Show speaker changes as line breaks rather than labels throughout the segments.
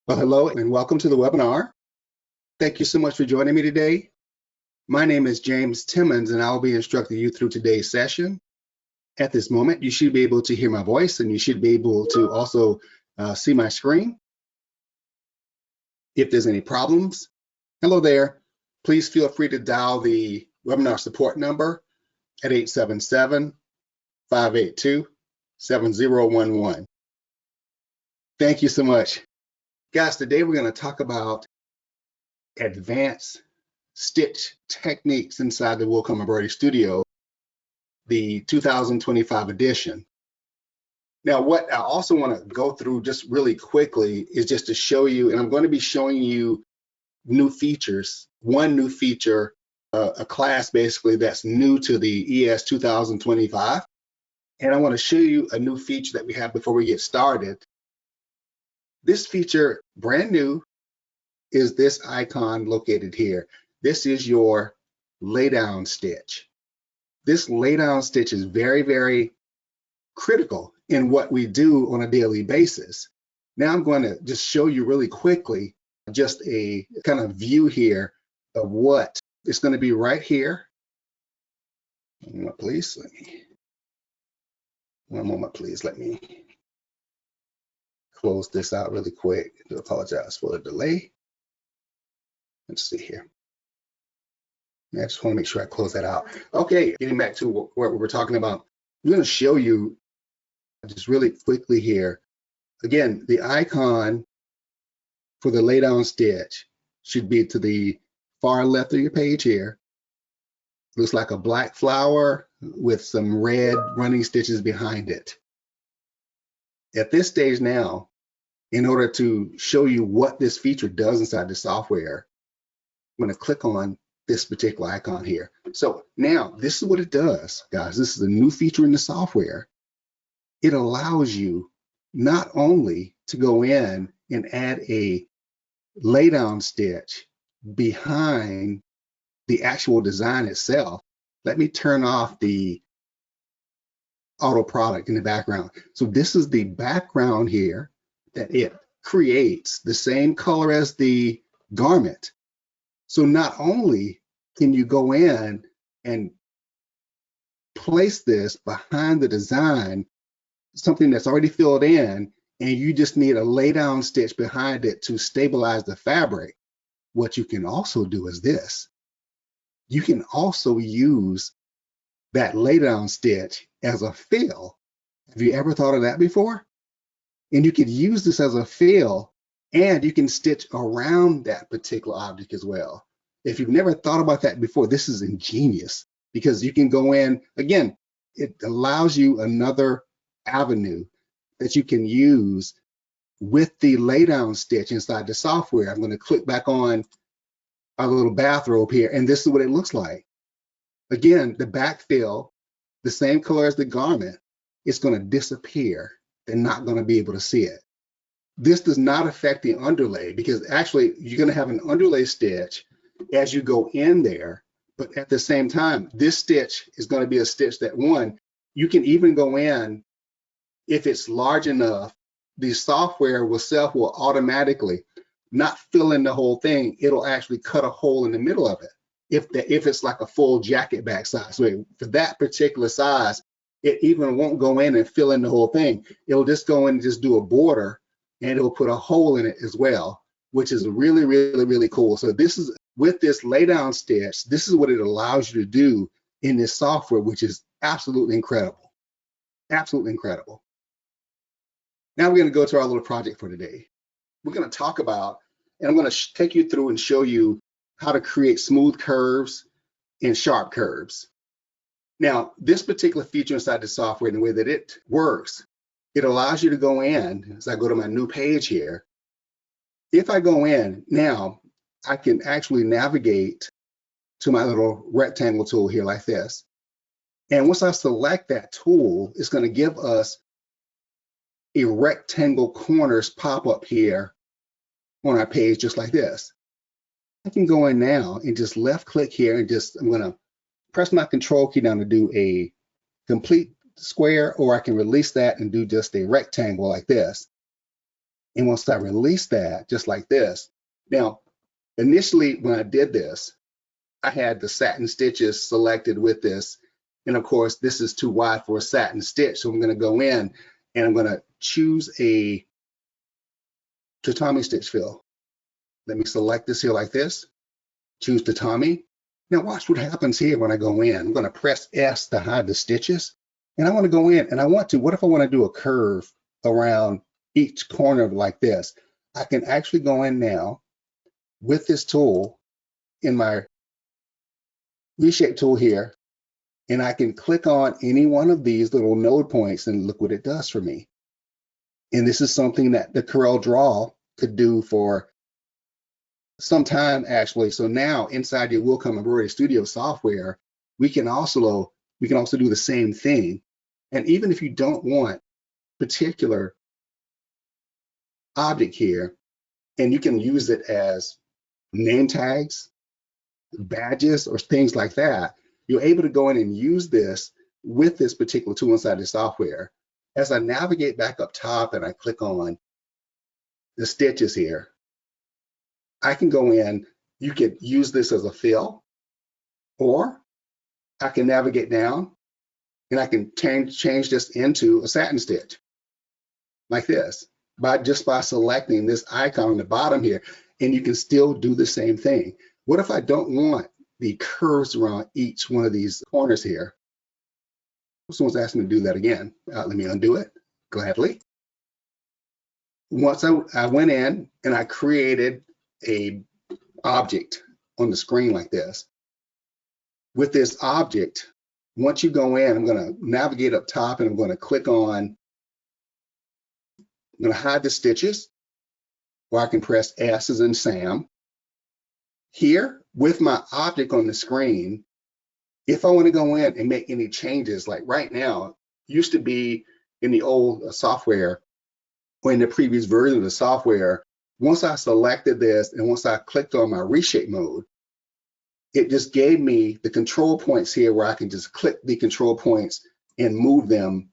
Well, hello and welcome to the webinar. Thank you so much for joining me today. My name is James Timmons and I'll be instructing you through today's session. At this moment, you should be able to hear my voice and you should be able to also see my screen. If there's any problems, hello there. Please feel free to dial the webinar support number at 877-582-7011. Thank you so much. Guys, today we're going to talk about advanced stitch techniques inside the Willcome Embroidery Studio, the 2025 edition. Now, what I also want to go through just really quickly is just to show you, and I'm going to be showing you new features, one new feature, a class basically that's new to the ES 2025. And I want to show you a new feature that we have before we get started. This feature, brand new, is this icon located here. This is your lay down stitch. This lay down stitch is very, very critical in what we do on a daily basis. Now I'm going to just show you really quickly just a kind of view here of what it's going to be right here. Please, one moment, please. Let me close this out really quick. I do apologize for the delay. Let's see here. I just want to make sure I close that out. Okay, getting back to what we were talking about, I'm going to show you just really quickly here. Again, the icon for the lay down stitch should be to the far left of your page here. Looks like a black flower with some red running stitches behind it. At this stage now, in order to show you what this feature does inside the software, I'm going to click on this particular icon here. So now this is what it does, guys. This is a new feature in the software. It allows you not only to go in and add a lay down stitch behind the actual design itself. Let me turn off the auto product in the background. So this is the background here that it creates, the same color as the garment. So not only can you go in and place this behind the design, something that's already filled in, and you just need a lay down stitch behind it to stabilize the fabric. What you can also do is this. You can also use that lay down stitch as a fill. Have you ever thought of that before? And you could use this as a fill, and you can stitch around that particular object as well. If you've never thought about that before, this is ingenious because you can go in, again, it allows you another avenue that you can use with the lay down stitch inside the software. I'm going to click back on our little bathrobe here, and this is what it looks like. Again, the back fill, the same color as the garment, it's going to disappear. They're not going to be able to see it. This does not affect the underlay because actually you're going to have an underlay stitch as you go in there, but at the same time, this stitch is going to be a stitch that you can even go in if it's large enough, the software will automatically not fill in the whole thing. It'll actually cut a hole in the middle of it if it's like a full jacket back size. So for that particular size, it even won't go in and fill in the whole thing. It'll just go in and just do a border, and it'll put a hole in it as well, which is really, really, really cool. So this is, with this lay down stitch, this is what it allows you to do in this software, which is absolutely incredible. Absolutely incredible. Now we're going to go to our little project for today. We're going to talk about, and I'm going to take you through and show you how to create smooth curves and sharp curves. Now, this particular feature inside the software, and the way that it works, it allows you to go in, as I go to my new page here. If I go in now, I can actually navigate to my little rectangle tool here like this. And once I select that tool, it's going to give us a rectangle corners pop up here on our page just like this. I can go in now and just left click here and I'm going to press my control key down to do a complete square, or I can release that and do just a rectangle like this. And once I release that, just like this. Now, initially when I did this, I had the satin stitches selected with this. And of course, this is too wide for a satin stitch. So I'm going to go in and I'm going to choose a tatami stitch fill. Let me select this here like this, choose tatami. Now watch what happens here when I go in. I'm going to press S to hide the stitches. And I want to go in and what if I want to do a curve around each corner like this? I can actually go in now with this tool in my reshape tool here, and I can click on any one of these little node points and look what it does for me. And this is something that the Corel Draw could do for some time actually. So now inside your Willcome Embroidery Studio software, we can also do the same thing. And even if you don't want particular object here, and you can use it as name tags, badges, or things like that, you're able to go in and use this with this particular tool inside the software. As I navigate back up top and I click on the stitches here, I can go in, you could use this as a fill, or I can navigate down and I can change this into a satin stitch like this just by selecting this icon on the bottom here, and you can still do the same thing. What if I don't want the curves around each one of these corners here? Someone's asking me to do that again. Let me undo it gladly. Once I went in and I created a object on the screen like this. With this object, once you go in, I'm going to navigate up top and I'm going to click on, I'm going to hide the stitches, or I can press S as in Sam. Here, with my object on the screen, if I want to go in and make any changes, like right now, used to be in the old software or in the previous version of the software, once I selected this and once I clicked on my reshape mode, it just gave me the control points here where I can just click the control points and move them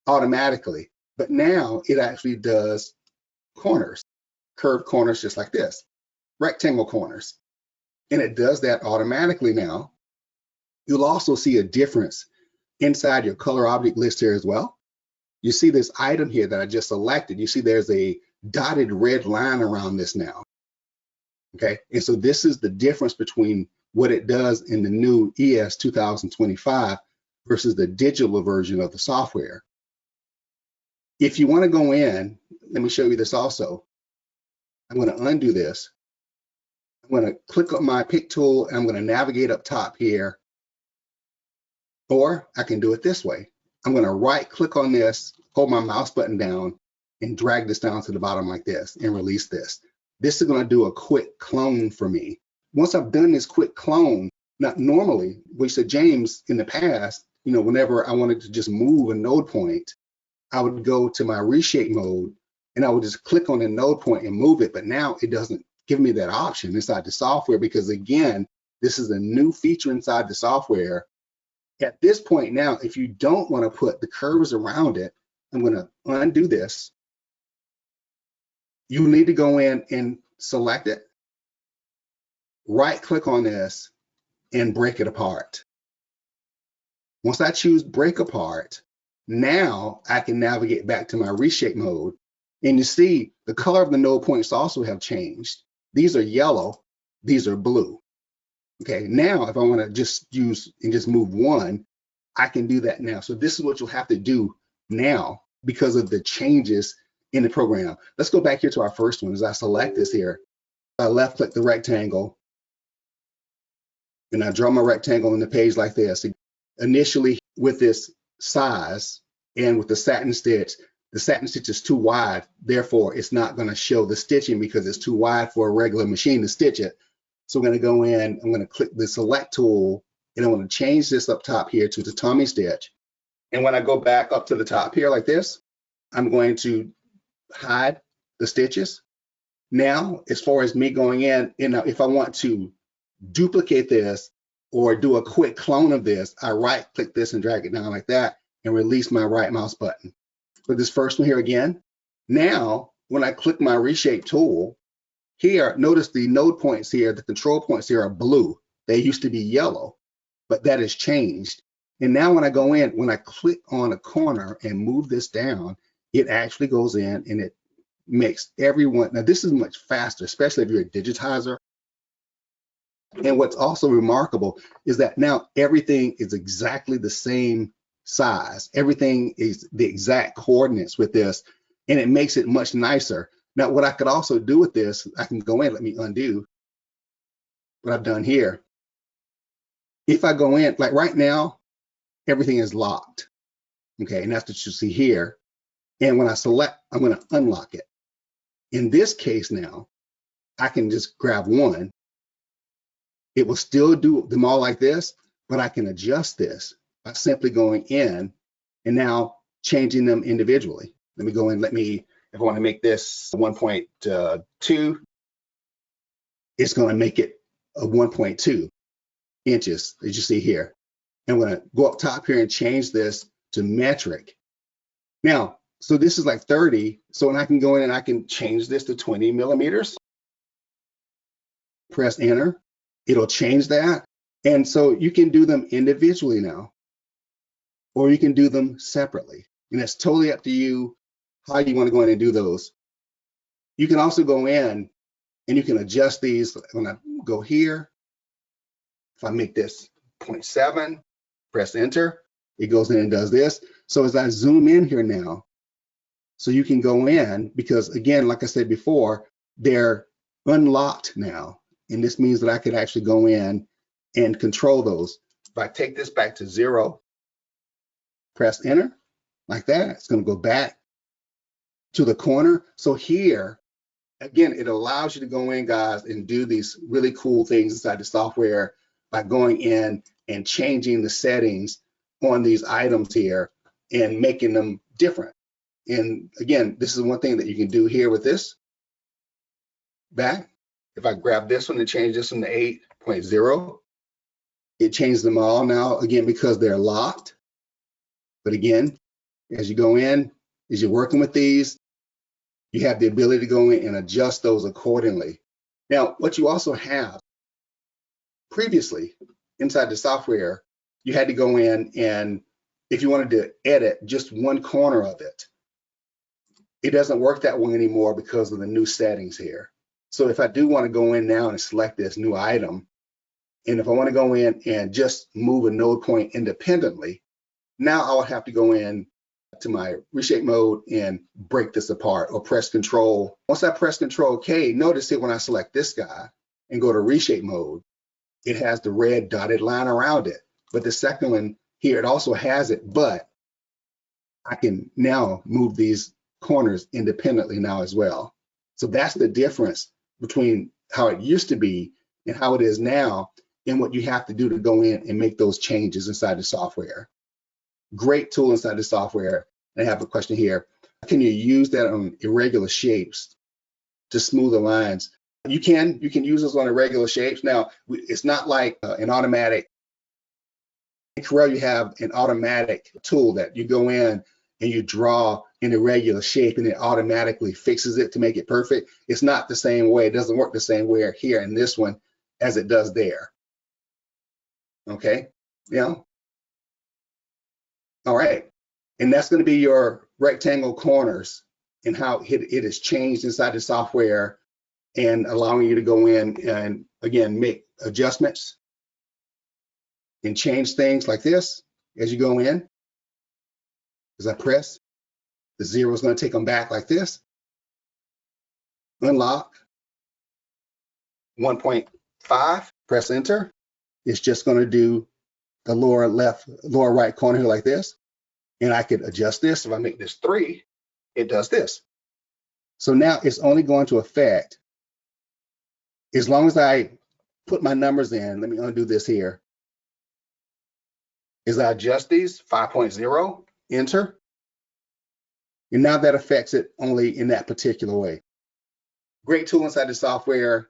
automatically. But now it actually does corners, curved corners just like this, rectangle corners. And it does that automatically now. You'll also see a difference inside your color object list here as well. You see this item here that I just selected. You see there's a dotted red line around this now. Okay, and so this is the difference between what it does in the new ES 2025 versus the digital version of the software. If you want to go in, let me show you this also. I'm going to undo this. I'm going to click on my pick tool and I'm going to navigate up top here. Or I can do it this way. I'm going to right click on this, hold my mouse button down and drag this down to the bottom like this and release this. This is going to do a quick clone for me. Once I've done this quick clone, now normally, we said James in the past, whenever I wanted to just move a node point, I would go to my reshape mode and I would just click on the node point and move it. But now it doesn't give me that option inside the software because again, this is a new feature inside the software. At this point now, if you don't want to put the curves around it, I'm going to undo this. You need to go in and select it, right click on this and break it apart. Once I choose break apart, now I can navigate back to my reshape mode. And you see the color of the node points also have changed. These are yellow, these are blue. Okay, now if I want to just use and just move one, I can do that now. So this is what you'll have to do now because of the changes in the program. Let's go back here to our first one. As I select this here, I left click the rectangle and I draw my rectangle on the page like this. Initially with this size and with the satin stitch is too wide. Therefore, it's not going to show the stitching because it's too wide for a regular machine to stitch it. So I'm going to go in, I'm going to click the select tool and I'm going to change this up top here to the tatami stitch. And when I go back up to the top here like this, I'm going to hide the stitches. Now, as far as me going in, if I want to duplicate this or do a quick clone of this, I right click this and drag it down like that and release my right mouse button. For this first one here again, now when I click my reshape tool here, notice the node points here, the control points here are blue. They used to be yellow, but that has changed. And now when I go in, when I click on a corner and move this down, it actually goes in and it makes everyone, now this is much faster, especially if you're a digitizer. And what's also remarkable is that now everything is exactly the same size. Everything is the exact coordinates with this, and it makes it much nicer. Now, what I could also do with this, I can go in, let me undo what I've done here. If I go in, like right now, everything is locked. Okay, and that's what you see here. And when I select, I'm going to unlock it. In this case now, I can just grab one. It will still do them all like this, but I can adjust this by simply going in and now changing them individually. Let me go in, if I want to make this 1.2, it's going to make it a 1.2 inches, as you see here. I'm going to go up top here and change this to metric. Now, so this is like 30. So when I can go in and I can change this to 20 millimeters, press enter, it'll change that. And so you can do them individually now, or you can do them separately. And it's totally up to you how you want to go in and do those. You can also go in and you can adjust these. When I go here, if I make this 0.7, press enter, it goes in and does this. So as I zoom in here now, so you can go in, because again, like I said before, they're unlocked now. And this means that I could actually go in and control those. If I take this back to 0, press enter, like that, it's going to go back to the corner. So here, again, it allows you to go in, guys, and do these really cool things inside the software by going in and changing the settings on these items here and making them different. And again, this is one thing that you can do here with this. Back, if I grab this one and change this one to 8.0, it changes them all now, again, because they're locked. But again, as you go in, as you're working with these, you have the ability to go in and adjust those accordingly. Now, what you also have previously inside the software, you had to go in and if you wanted to edit just one corner of it, it doesn't work that way anymore because of the new settings here. So if I do want to go in now and select this new item, and if I want to go in and just move a node point independently, now I would have to go in to my reshape mode and break this apart or press Control. Once I press Control K, notice that when I select this guy and go to reshape mode, it has the red dotted line around it. But the second one here, it also has it, but I can now move these corners independently now as well. So that's the difference between how it used to be and how it is now, and what you have to do to go in and make those changes inside the software. Great tool inside the software. I have a question here. Can you use that on irregular shapes to smooth the lines? You can use this on irregular shapes. Now, it's not like an automatic. In Corel, you have an automatic tool that you go in and you draw an irregular shape and it automatically fixes it to make it perfect. It's not the same way. It doesn't work the same way here in this one as it does there. Okay, yeah. All right, and that's going to be your rectangle corners and how it is changed inside the software and allowing you to go in and again make adjustments and change things like this as you go in. As I press, the 0 is going to take them back like this. Unlock 1.5, press enter. It's just going to do the lower left, lower right corner here like this. And I could adjust this. If I make this 3, it does this. So now it's only going to affect, as long as I put my numbers in, let me undo this here. As I adjust these, 5.0, enter. And now that affects it only in that particular way. Great tool inside the software.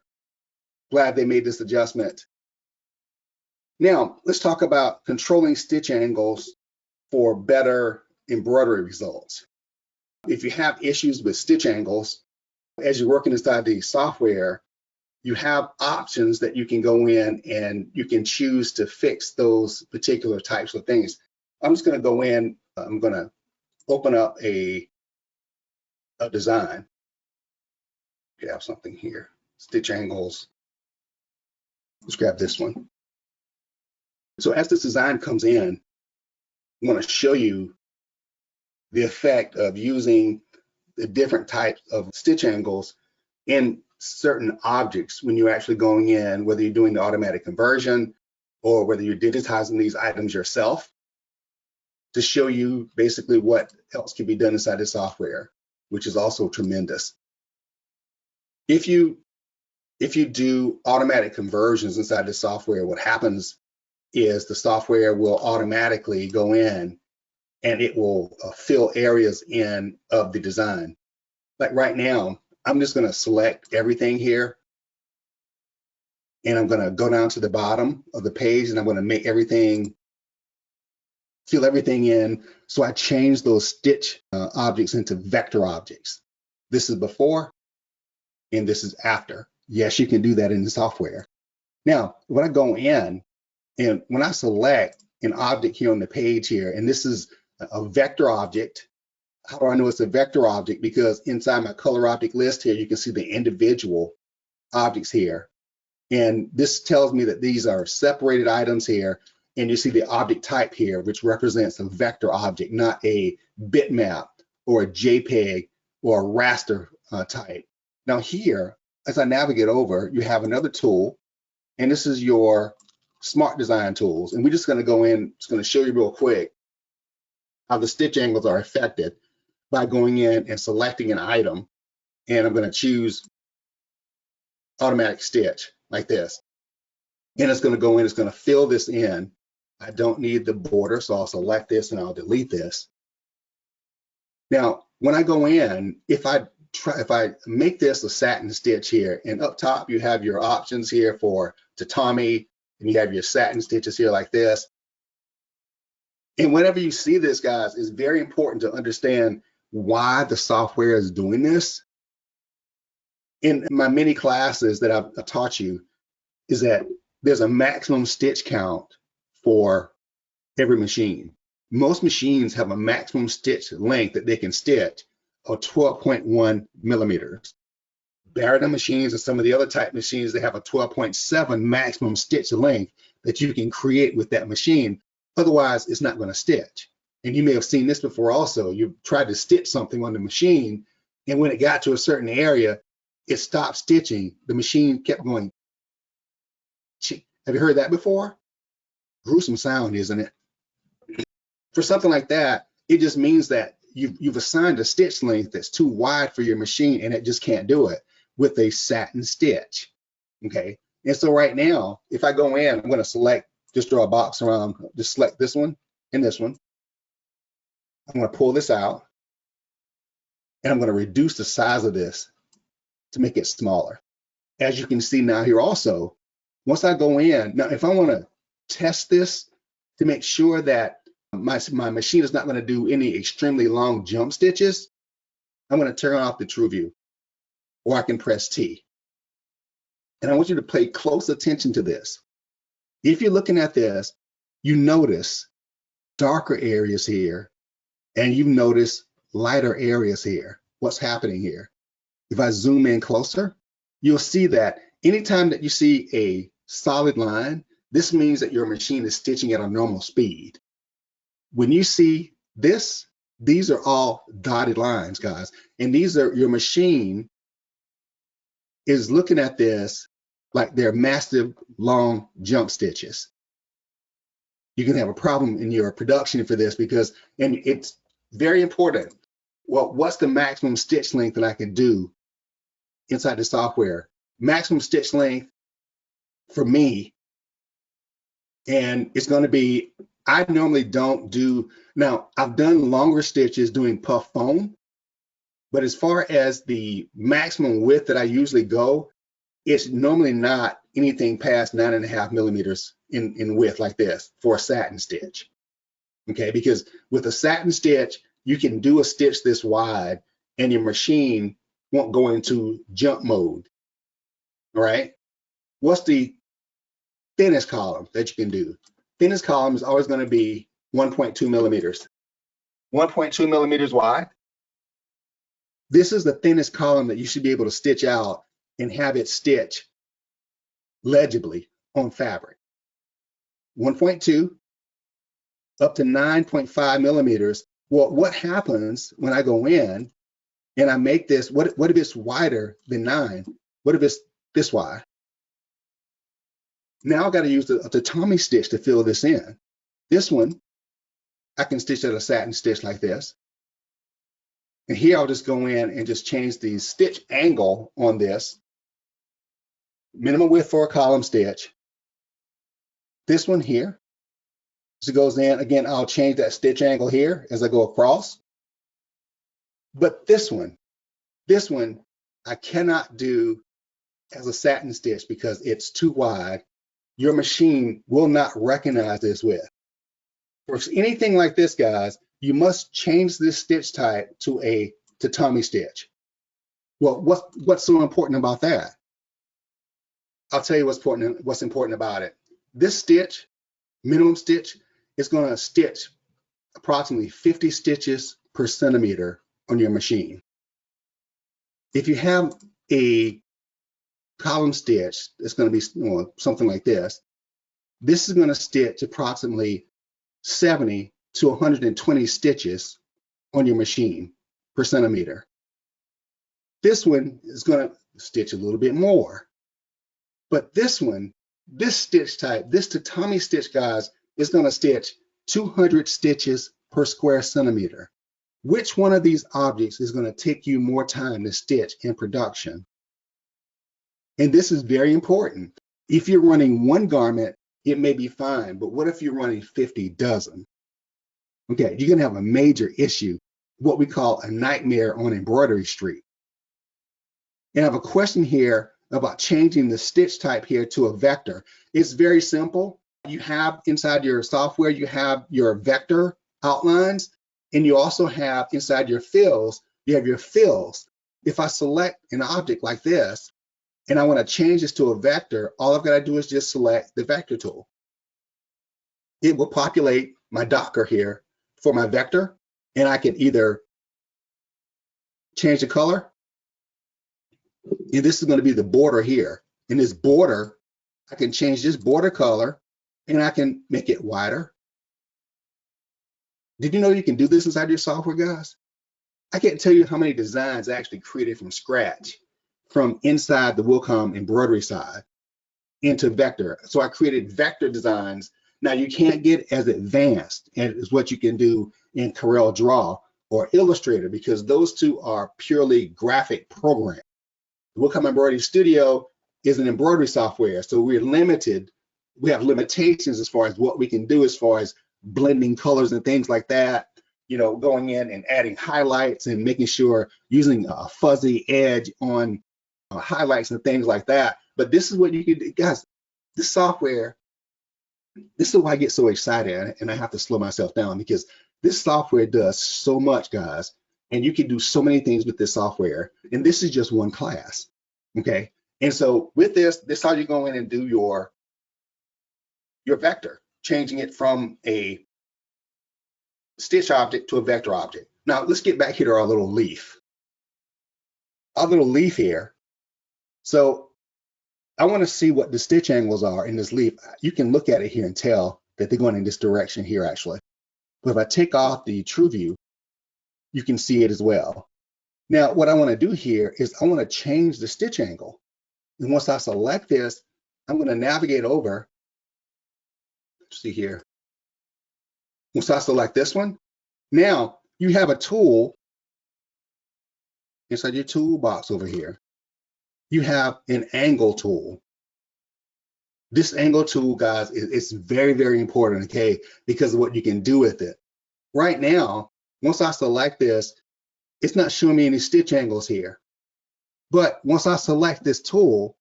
Glad they made this adjustment. Now, let's talk about controlling stitch angles for better embroidery results. If you have issues with stitch angles, as you're working inside the software, you have options that you can go in and you can choose to fix those particular types of things. I'm just going to go in, I'm going to open up a design. You have something here, stitch angles. Let's grab this one. So as this design comes in, I want to show you the effect of using the different types of stitch angles in certain objects when you're actually going in, whether you're doing the automatic conversion or whether you're digitizing these items yourself, to show you basically what else can be done inside the software, which is also tremendous. If you do automatic conversions inside the software, what happens is the software will automatically go in and it will fill areas in of the design. Like right now, I'm just going to select everything here and I'm going to go down to the bottom of the page and I'm going to make everything, fill everything in. So I change those stitch objects into vector objects. This is before and this is after. Yes, you can do that in the software. Now, when I go in and when I select an object here on the page here, and this is a vector object. How do I know it's a vector object? Because inside my color object list here, you can see the individual objects here. And this tells me that these are separated items here. And you see the object type here, which represents a vector object, not a bitmap or a JPEG or a raster type. Now here, as I navigate over, you have another tool, and this is your Smart Design tools. And we're just gonna go in, just gonna show you real quick how the stitch angles are affected by going in and selecting an item. And I'm going to choose automatic stitch like this. And it's going to go in, it's going to fill this in. I don't need the border, so I'll select this and I'll delete this. Now, when I go in, if I make this a satin stitch here, and up top you have your options here for tatami, and you have your satin stitches here like this. And whenever you see this, guys, it's very important to understand why the software is doing this. In my many classes that I've taught you, is that there's a maximum stitch count for every machine. Most machines have a maximum stitch length that they can stitch of 12.1 millimeters. Barrett machines and some of the other type machines, they have a 12.7 maximum stitch length that you can create with that machine. Otherwise, it's not going to stitch. And you may have seen this before also. You tried to stitch something on the machine, and when it got to a certain area, it stopped stitching. The machine kept going. Have you heard that before? Gruesome sound, isn't it? For something like that, it just means that you've assigned a stitch length that's too wide for your machine, and it just can't do it with a satin stitch. Okay. And so right now, if I go in, I'm going to select, just draw a box around, just select this one and this one. I'm going to pull this out, and I'm going to reduce the size of this to make it smaller. As you can see now here also, once I go in, now if I want to test this to make sure that my machine is not going to do any extremely long jump stitches, I'm going to turn off the true view, or I can press T. And I want you to pay close attention to this. If you're looking at this, you notice darker areas here, and you notice lighter areas here. What's happening here? If I zoom in closer, you'll see that anytime that you see a solid line, this means that your machine is stitching at a normal speed. When you see this, these are all dotted lines, guys. And these are, your machine is looking at this like they're massive long jump stitches. You can have a problem in your production for this because, and it's very important. Well, what's the maximum stitch length that I can do inside the software? Maximum stitch length for me, and it's going to be, I normally don't do, now I've done longer stitches doing puff foam, but as far as the maximum width that I usually go, it's normally not anything past 9.5 millimeters in width like this for a satin stitch. Okay, because with a satin stitch, you can do a stitch this wide and your machine won't go into jump mode. All right. What's the thinnest column that you can do? Thinnest column is always going to be 1.2 millimeters. 1.2 millimeters wide. This is the thinnest column that you should be able to stitch out and have it stitch legibly on fabric. 1.2 up to 9.5 millimeters. Well, what happens when I go in and I make this, what if it's wider than 9? What if it's this wide? Now I've got to use the tatami stitch to fill this in. This one, I can stitch at a satin stitch like this. And here I'll just go in and just change the stitch angle on this. Minimum width for a column stitch. This one here, as it goes in, again, I'll change that stitch angle here as I go across. But this one, I cannot do as a satin stitch because it's too wide. Your machine will not recognize this width. For anything like this, guys, you must change this stitch type to a tatami stitch. Well, what's so important about that? I'll tell you what's important about it. This stitch, minimum stitch, is going to stitch approximately 50 stitches per centimeter on your machine. If you have a column stitch, it's going to be something like this. This is going to stitch approximately 70 to 120 stitches on your machine per centimeter. This one is going to stitch a little bit more. But this one, this stitch type, this tatami stitch, guys, is going to stitch 200 stitches per square centimeter. Which one of these objects is going to take you more time to stitch in production? And this is very important. If you're running one garment, it may be fine, but what if you're running 50 dozen? Okay, you're going to have a major issue, what we call a nightmare on embroidery street. And I have a question here about changing the stitch type here to a vector. It's very simple. You have inside your software, you have your vector outlines, and you also have inside your fills, you have your fills. If I select an object like this, and I want to change this to a vector, all I've got to do is just select the vector tool. It will populate my Docker here for my vector, and I can either change the color, and this is going to be the border here. In this border, I can change this border color, and I can make it wider. Did you know you can do this inside your software, guys? I can't tell you how many designs I actually created from scratch, from inside the Wilcom embroidery side into vector. So I created vector designs. Now you can't get as advanced as what you can do in Corel Draw or Illustrator because those two are purely graphic programs. The Wilcom Embroidery Studio is an embroidery software, so we're limited. We have limitations as far as what we can do as far as blending colors and things like that, you know, going in and adding highlights and making sure using a fuzzy edge on highlights and things like that. But this is what you can do, guys. This software, this is why I get so excited, and I have to slow myself down because this software does so much, guys, and you can do so many things with this software. And this is just one class, okay? And so with this is how you go in and do your vector, changing it from a stitch object to a vector object. Now let's get back here to our little leaf. Our little leaf here. So I want to see what the stitch angles are in this leaf. You can look at it here and tell that they're going in this direction here actually. But if I take off the true view, you can see it as well. Now what I want to do here is I want to change the stitch angle. And once I select this, I'm going to navigate over. Let's see here. Once I select this one, now you have a tool inside your toolbox over here. You have an angle tool. This angle tool, guys, it's very, very important, okay, because of what you can do with it. Right now, once I select this, it's not showing me any stitch angles here. But once I select this tool,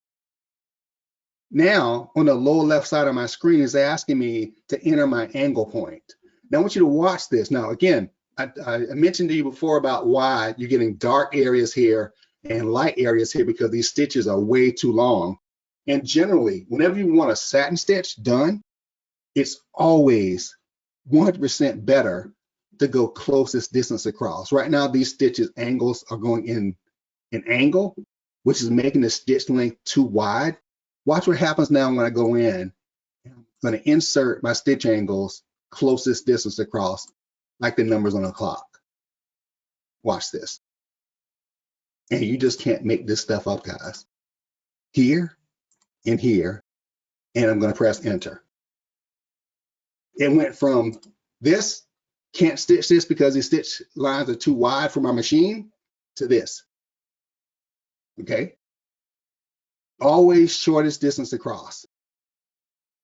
now on the lower left side of my screen is asking me to enter my angle point. Now I want you to watch this. Now again, I mentioned to you before about why you're getting dark areas here and light areas here because these stitches are way too long. And generally, whenever you want a satin stitch done, it's always 100% better to go closest distance across. Right now, these stitches angles are going in an angle, which is making the stitch length too wide. Watch what happens now when I go in. I'm going to insert my stitch angles closest distance across, like the numbers on a clock. Watch this. And you just can't make this stuff up, guys. Here and here, and I'm going to press enter. It went from this, can't stitch this because the stitch lines are too wide for my machine, to this. Okay? Always shortest distance across.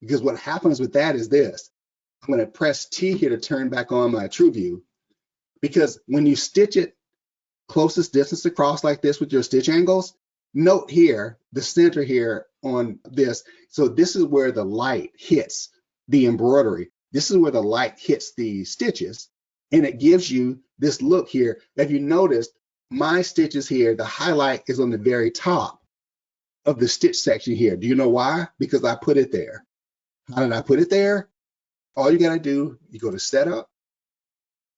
Because what happens with that is this. I'm going to press T here to turn back on my true view. Because when you stitch it closest distance across like this with your stitch angles, note here, the center here on this. So this is where the light hits the embroidery. This is where the light hits the stitches. And it gives you this look here. If you notice, my stitches here, the highlight is on the very top of the stitch section here. Do you know why? Because I put it there. How did I put it there? All you got to do, you go to setup.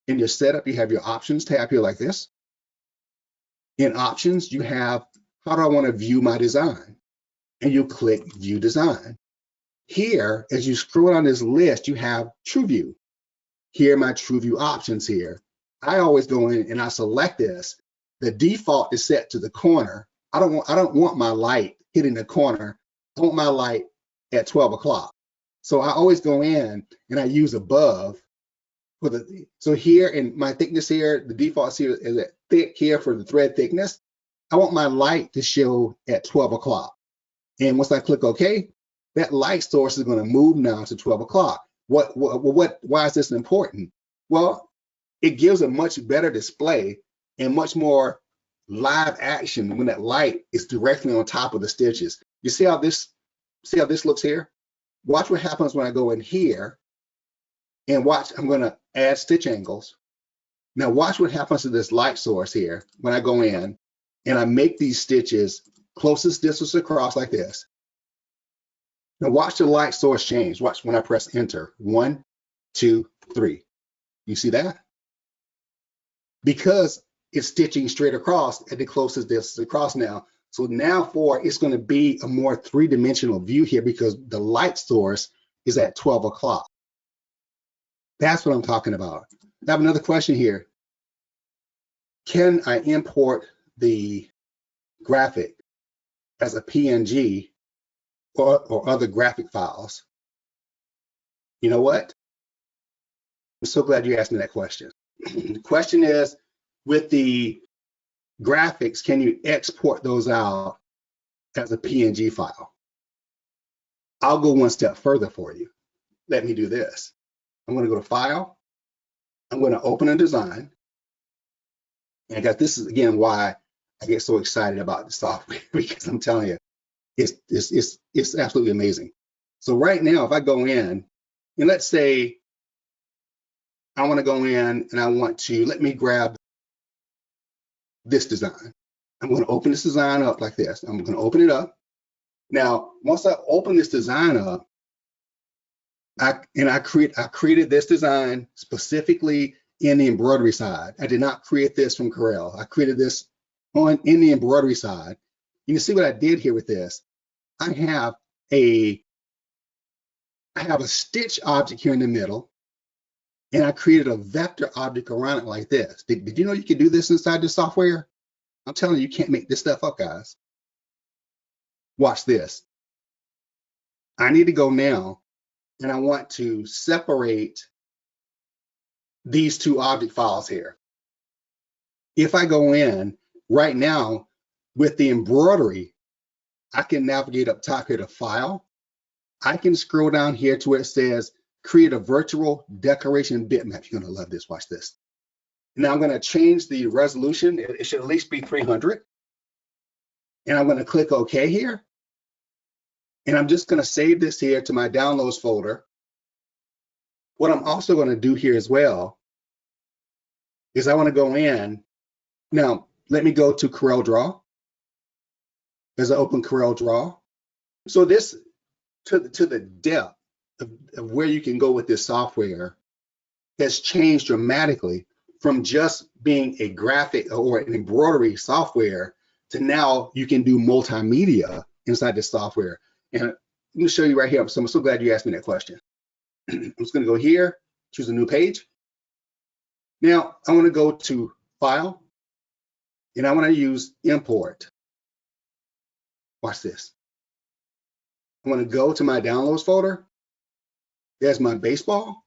In your setup, you have your options tab here like this. In options, you have, how do I want to view my design? And you click view design. Here, as you scroll down this list, you have true view. Here are my true view options here. I always go in and I select this. The default is set to the corner. I don't want my light hitting the corner. I want my light at 12 o'clock. So I always go in and I use above for the, so here in my thickness here, the default here is at thick here for the thread thickness. I want my light to show at 12 o'clock. And once I click OK, that light source is going to move now to 12 o'clock. Why is this important? Well, it gives a much better display and much more live action when that light is directly on top of the stitches. You see how this looks here? Watch what happens when I go in here and watch, I'm going to add stitch angles. Now watch what happens to this light source here when I go in and I make these stitches closest distance across like this. Now watch the light source change. Watch when I press enter. 1, 2, 3. You see that? Because it's stitching straight across at the closest distance across now. So now it's going to be a more three-dimensional view here because the light source is at 12 o'clock. That's what I'm talking about. I have another question here. Can I import the graphic as a PNG or other graphic files? You know what? I'm so glad you asked me that question. The question is, with the graphics, can you export those out as a PNG file? I'll go one step further for you. Let me do this. I'm going to go to File. I'm going to open a design. And guys, this is again why I get so excited about the software because I'm telling you, it's absolutely amazing. So right now, if I go in, and let's say I want to go in and I want to, let me grab this design. I'm going to open this design up like this. I'm going to open it up. Now, once I open this design up, I created this design specifically in the embroidery side. I did not create this from Corel. I created this in the embroidery side. You can see what I did here with this. I have a stitch object here in the middle, and I created a vector object around it like this. Did you know you can do this inside the software? I'm telling you, you can't make this stuff up, guys. Watch this. I need to go now, and I want to separate these two object files here. If I go in right now with the embroidery, I can navigate up top here to File. I can scroll down here to where it says create a virtual decoration bitmap. You're going to love this. Watch this. Now I'm going to change the resolution. It should at least be 300. And I'm going to click OK here. And I'm just going to save this here to my downloads folder. What I'm also going to do here as well is I want to go in. Now, let me go to CorelDRAW. as I open Corel Draw. So this, to the depth of where you can go with this software, has changed dramatically from just being a graphic or an embroidery software to now you can do multimedia inside this software. And I'm going to show you right here. So I'm so glad you asked me that question. I'm just going to go here, choose a new page. Now I want to go to File, and I want to use Import. Watch this. I'm going to go to my Downloads folder. There's my baseball.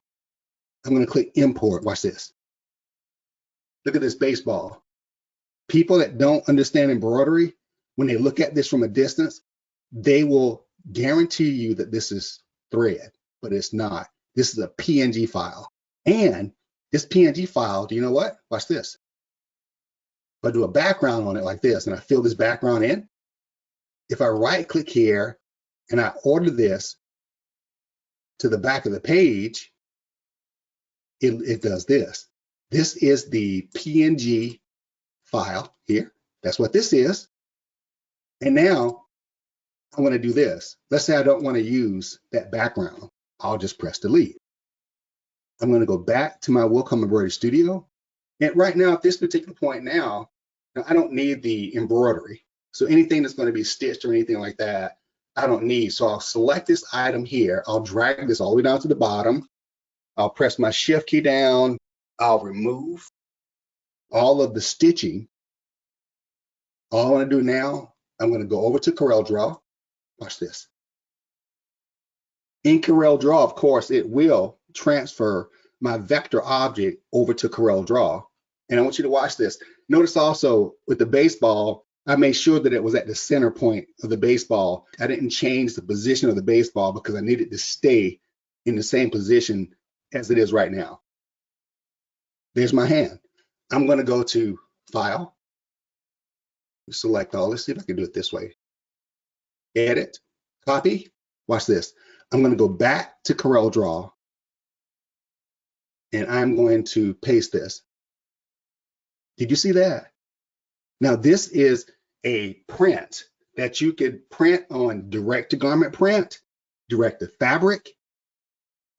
I'm going to click Import. Watch this. Look at this baseball. People that don't understand embroidery, when they look at this from a distance, they will guarantee you that this is thread, but it's not. This is a PNG file. And this PNG file, do you know what? Watch this. If I do a background on it like this, and I fill this background in, if I right click here and I order this to the back of the page, it does this. This is the PNG file here. That's what this is. And now I want to do this. Let's say I don't want to use that background. I'll just press delete. I'm going to go back to my Willcome Embroidery Studio. And right now, at this particular point now, I don't need the embroidery. So anything that's going to be stitched or anything like that, I don't need. So I'll select this item here. I'll drag this all the way down to the bottom. I'll press my shift key down. I'll remove all of the stitching. All I want to do now, I'm going to go over to Corel Draw. Watch this. In Corel Draw, of course, it will transfer my vector object over to Corel Draw. And I want you to watch this. Notice also with the baseball, I made sure that it was at the center point of the baseball. I didn't change the position of the baseball because I needed to stay in the same position as it is right now. There's my hand. I'm going to go to File, select all. Let's see if I can do it this way. Edit, copy. Watch this. I'm going to go back to Corel Draw, and I'm going to paste this. Did you see that? Now this is a print that you could print on direct to garment print, direct to fabric.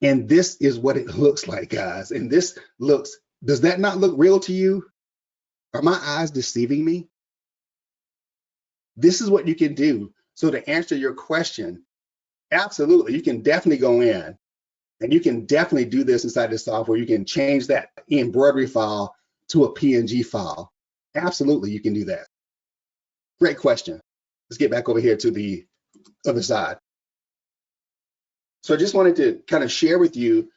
And this is what it looks like, guys. And this looks, does that not look real to you? Are my eyes deceiving me? This is what you can do. So to answer your question, absolutely, you can definitely go in and you can definitely do this inside the software. You can change that embroidery file to a PNG file. Absolutely, you can do that. Great question. Let's get back over here to the other side. So I just wanted to kind of share with you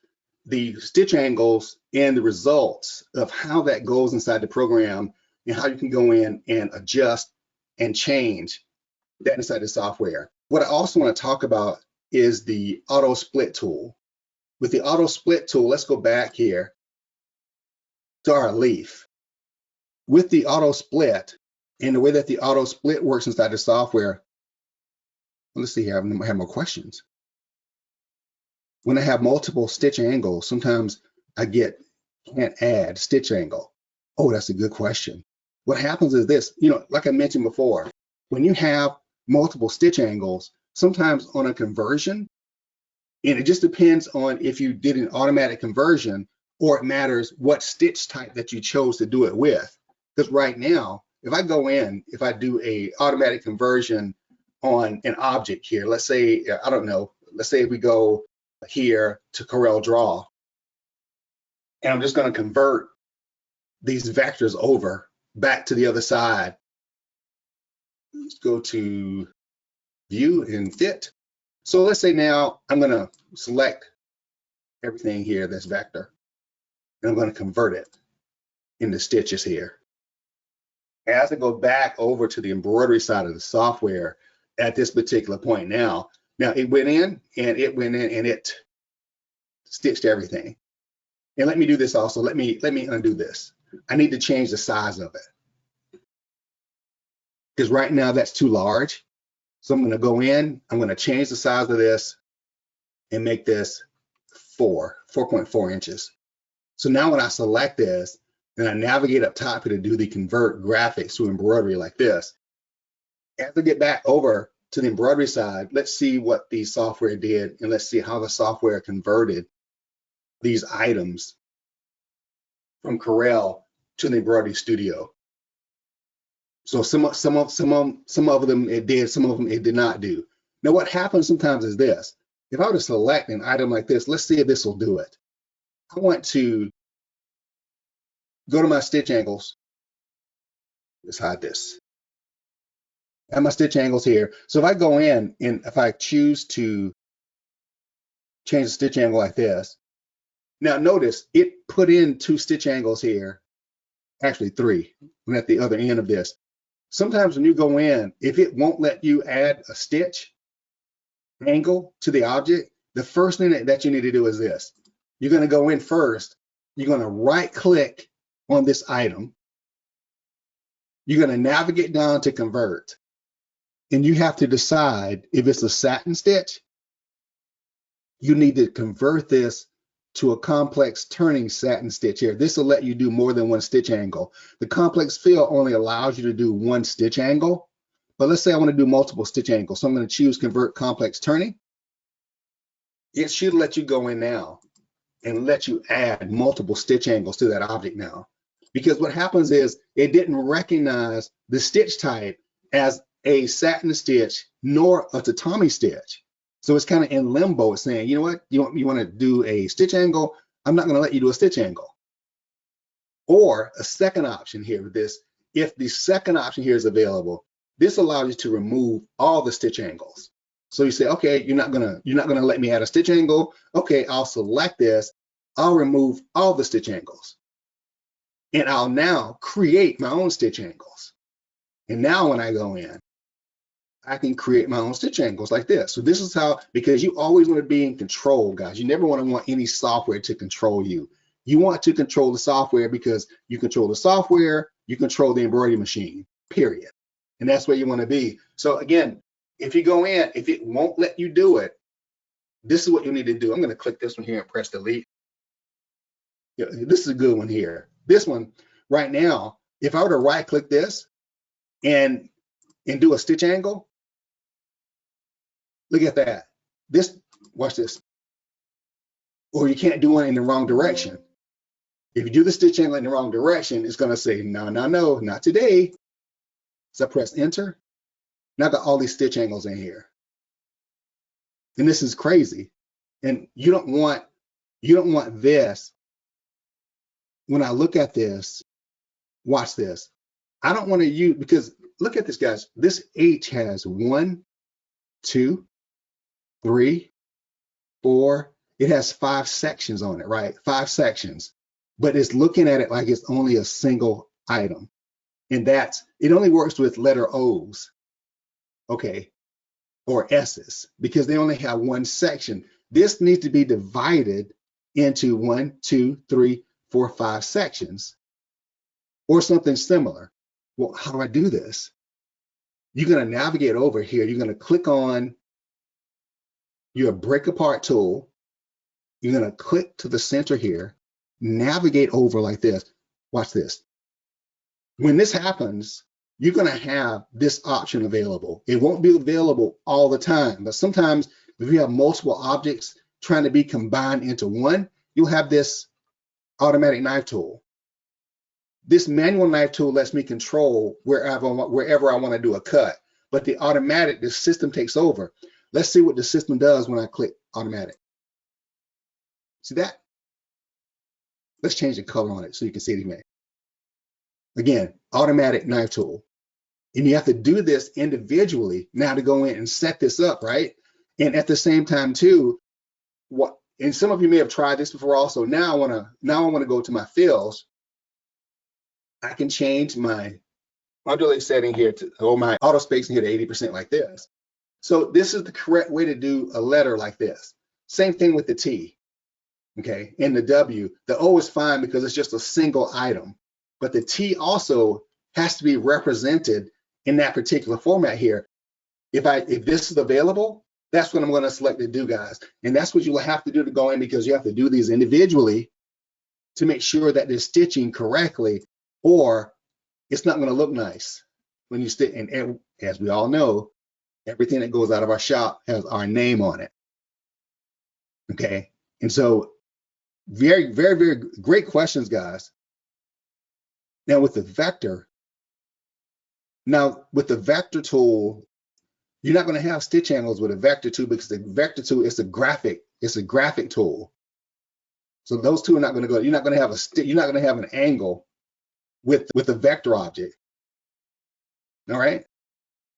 the stitch angles and the results of how that goes inside the program and how you can go in and adjust and change that inside the software. What I also want to talk about is the auto split tool. With the auto split tool, let's go back here to our leaf. With the auto split and the way that the auto split works inside the software, let's see here, I have more questions. When I have multiple stitch angles, sometimes I can't add stitch angle. Oh, that's a good question. What happens is this, like I mentioned before, when you have multiple stitch angles, sometimes on a conversion, and it just depends on if you did an automatic conversion or it matters what stitch type that you chose to do it with. Because right now, if I go in, if I do a automatic conversion on an object here, let's say, I don't know, let's say we go here to Corel Draw, and I'm just going to convert these vectors over back to the other side. Let's go to View and Fit. So let's say now I'm going to select everything here that's vector, and I'm going to convert it into stitches here. As I go back over to the embroidery side of the software at this particular point now it went in and it stitched everything. And let me do this also. Let me undo this. I need to change the size of it because right now that's too large. So I'm going to go in, I'm going to change the size of this and make this 4.4 inches. So now when I select this and I navigate up top here to do the convert graphics to embroidery like this, As I get back over to the embroidery side, let's see what the software did, and let's see how the software converted these items from Corel to the embroidery studio. So some of them it did, some of them it did not do. Now what happens sometimes is this. If I were to select an item like this, let's see if this will do it. I want to go to my stitch angles. Let's hide this. I have my stitch angles here. So if I go in and if I choose to change the stitch angle like this, now notice it put in 2 stitch angles here, actually 3. I'm at the other end of this. Sometimes when you go in, if it won't let you add a stitch angle to the object, the first thing that you need to do is this. You're going to go in first. You're going to right click on this item. You're going to navigate down to convert. And you have to decide if it's a satin stitch. You need to convert this to a complex turning satin stitch here. This will let you do more than 1 stitch angle. The complex fill only allows you to do 1 stitch angle. But let's say I want to do multiple stitch angles. So I'm going to choose convert complex turning. It should let you go in now and let you add multiple stitch angles to that object now. Because what happens is it didn't recognize the stitch type as a satin stitch nor a tatami stitch. So it's kind of in limbo. It's saying, you know what, you want to do a stitch angle? I'm not going to let you do a stitch angle. Or a second option here with this, if the second option here is available, this allows you to remove all the stitch angles. So you say, okay, you're not gonna let me add a stitch angle. Okay, I'll select this. I'll remove all the stitch angles. And I'll now create my own stitch angles. And now when I go in, I can create my own stitch angles like this. So this is how, because you always want to be in control, guys. You never want any software to control you. You want to control the software because you control the software, you control the embroidery machine, period. And that's where you want to be. So again, if you go in, if it won't let you do it, this is what you need to do. I'm going to click this one here and press delete. Yeah, this is a good one here. This one right now, if I were to right click this and do a stitch angle, look at that. This, watch this. Or you can't do one in the wrong direction. If you do the stitch angle in the wrong direction, it's going to say, no, not today. So I press enter. Now I got all these stitch angles in here. And this is crazy. And you don't want this. When I look at this, watch this. I don't want to use, because look at this, guys. This H has 1, 2, 3, 4. It has 5 sections on it, right? 5 sections. But it's looking at it like it's only a single item. And it only works with letter O's, okay, or S's, because they only have 1 section. This needs to be divided into 1, 2, 3, 4, 5 sections, or something similar. Well, how do I do this? You're going to navigate over here. You're going to click on your break apart tool. You're going to click to the center here, navigate over like this. Watch this. When this happens, you're going to have this option available. It won't be available all the time, but sometimes if you have multiple objects trying to be combined into one, you'll have this automatic knife tool. This manual knife tool lets me control wherever I want to do a cut, but the system takes over. Let's see what the system does when I click automatic. See that? Let's change the color on it so you can see it again. Again, automatic knife tool. And you have to do this individually now to go in and set this up, right? And at the same time too, and some of you may have tried this before also. Now I want to go to my fills. I can change my modulate setting here or my auto spacing here to 80% like this. So this is the correct way to do a letter like this. Same thing with the T, okay? And the W. The O is fine because it's just a single item. But the T also has to be represented in that particular format here. If this is available, that's what I'm going to select to do, guys. And that's what you'll have to do to go in, because you have to do these individually to make sure that they're stitching correctly, or it's not going to look nice. when you stick, and as we all know, everything that goes out of our shop has our name on it. Okay. And so very, very, very great questions, guys. Now with the vector tool, you're not going to have stitch angles with a vector tool because the vector tool is a graphic tool. So those two are not going to go. You're not going to have an angle with a vector object. All right.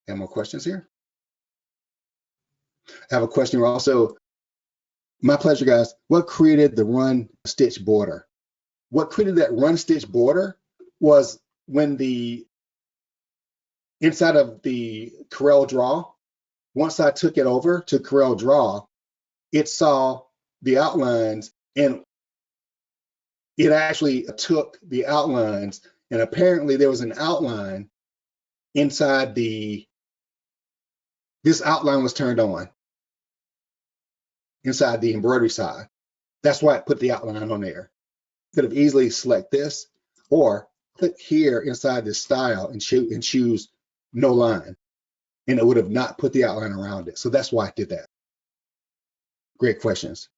Have more questions here? I have a question here also. My pleasure, guys. What created the run stitch border? What created that run stitch border was when the inside of the Corel Draw, once I took it over to Corel Draw, it saw the outlines and it actually took the outlines, and apparently there was an outline inside this outline was turned on inside the embroidery side. That's why it put the outline on there. Could have easily select this or click here inside this style and choose no line, and it would have not put the outline around it. So that's why I did that. Great questions.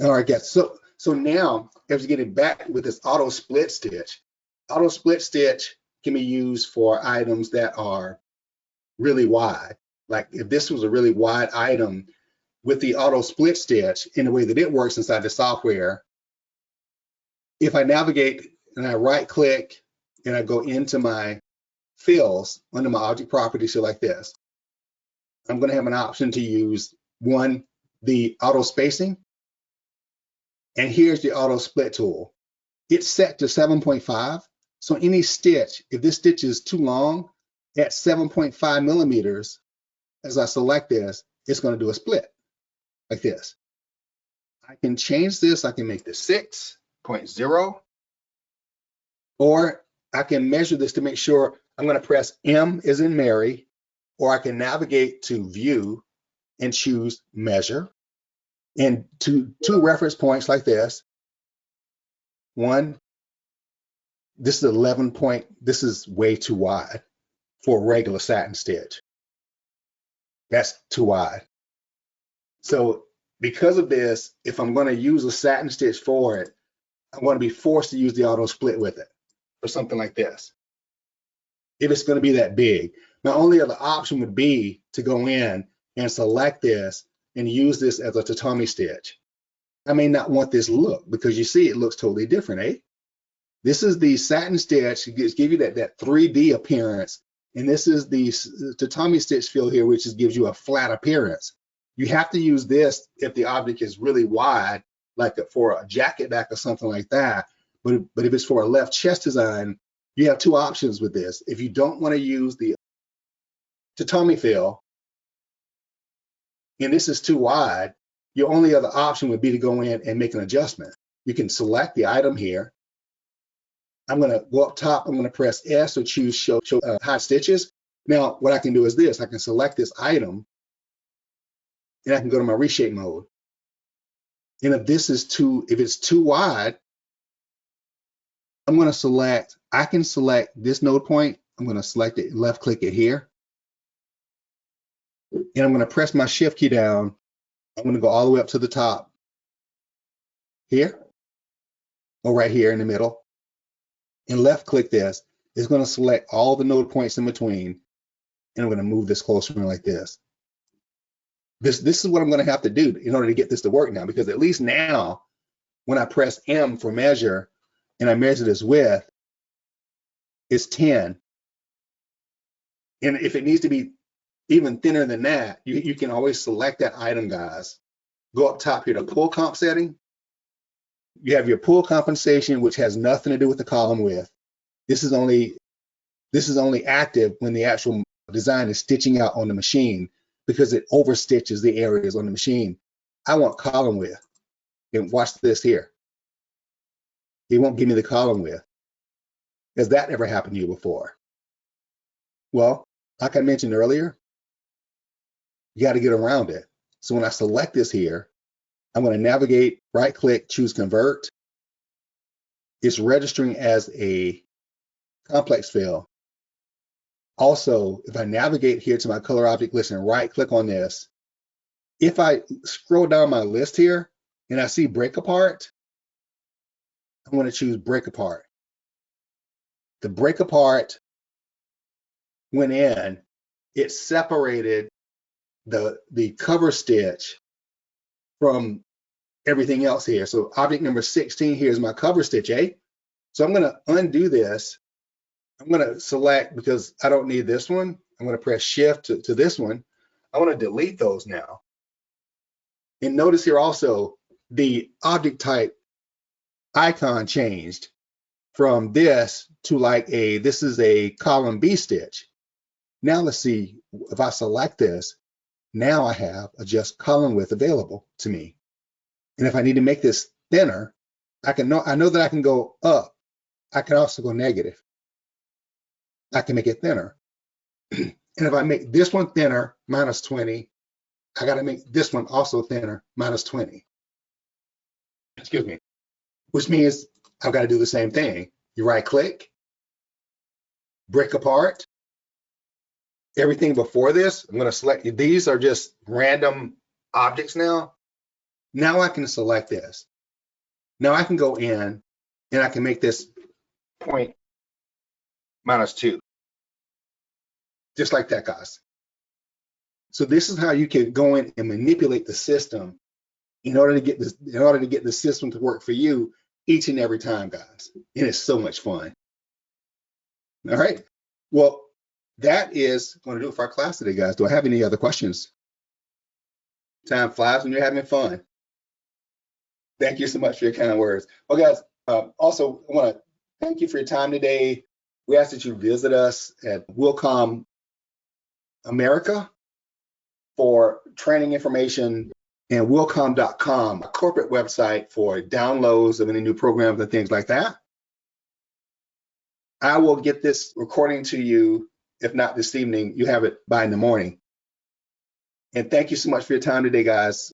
All right, guys. So now, as we're getting back with this auto split stitch can be used for items that are really wide. Like if this was a really wide item with the auto split stitch, in the way that it works inside the software, if I navigate and I right click and I go into my fills under my object properties, so like this, I'm going to have an option to use the auto spacing. And here's the auto split tool. It's set to 7.5. So any stitch, if this stitch is too long at 7.5 millimeters, as I select this, it's going to do a split like this. I can change this. I can make this 6.0, or I can measure this to make sure. I'm going to press M as in Mary, or I can navigate to View and choose Measure. And two reference points like this. One, this is 11 point. This is way too wide for a regular satin stitch. That's too wide. So because of this, if I'm going to use a satin stitch for it, I'm going to be forced to use the auto split with it or something like this. If it's going to be that big. My only other option would be to go in and select this and use this as a tatami stitch. I may not want this look because you see it looks totally different, eh? This is the satin stitch. It gives you that 3D appearance. And this is the tatami stitch feel here, which gives you a flat appearance. You have to use this if the object is really wide, like for a jacket back or something like that. But if it's for a left chest design, you have two options with this. If you don't want to use the tatami fill, and this is too wide, your only other option would be to go in and make an adjustment. You can select the item here. I'm going to go up top. I'm going to press S or choose show hot stitches. Now, what I can do is this. I can select this item, and I can go to my reshape mode. And if it's too wide, I'm going to select. I can select this node point. I'm going to select it, left click it here, and I'm going to press my shift key down. I'm going to go all the way up to the top here, or right here in the middle, and left click this. It's going to select all the node points in between, and I'm going to move this closer in like this. This is what I'm going to have to do in order to get this to work now, because at least now when I press M for measure and I measure this width, it's 10. And if it needs to be even thinner than that, you can always select that item, guys. Go up top here to pull comp setting. You have your pull compensation, which has nothing to do with the column width. This is only active when the actual design is stitching out on the machine, because it overstitches the areas on the machine. I want column width. And watch this here. It won't give me the column width. Has that ever happened to you before? Well, like I mentioned earlier, you got to get around it. So when I select this here, I'm going to navigate, right click, choose convert. It's registering as a complex fill. Also, if I navigate here to my color object list and right click on this, if I scroll down my list here and I see break apart, I'm going to choose break apart. The break apart went in, it separated the cover stitch from everything else here. So object number 16 here is my cover stitch, So I'm going to undo this. I'm going to select, because I don't need this one, I'm going to press shift to this one. I want to delete those now. And notice here also the object type icon changed from this to like this is a column B stitch. Now let's see, if I select this, now I have a just column width available to me. And if I need to make this thinner, I know that I can go up. I can also go negative. I can make it thinner. And if I make this one thinner, minus 20, I got to make this one also thinner, minus 20. Excuse me. Which means I've got to do the same thing. You right click, break apart. Everything before this, I'm going to select, these are just random objects now. Now I can select this. Now I can go in and I can make this point minus 2. Just like that, guys. So this is how you can go in and manipulate the system in order to get the system to work for you each and every time, guys. And it's so much fun. All right. Well, that is going to do it for our class today, guys. Do I have any other questions? Time flies when you're having fun. Thank you so much for your kind words. Well, guys, also I want to thank you for your time today. We ask that you visit us at Willcom America for training information, and willcom.com, a corporate website for downloads of any new programs and things like that. I will get this recording to you, if not this evening, you have it by in the morning. And thank you so much for your time today, guys.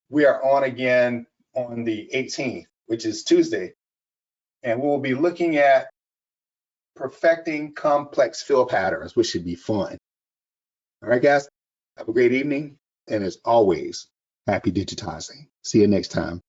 We are on again on the 18th, which is Tuesday, and we'll be looking at perfecting complex fill patterns, which should be fun. All right, guys, have a great evening. And as always, happy digitizing. See you next time.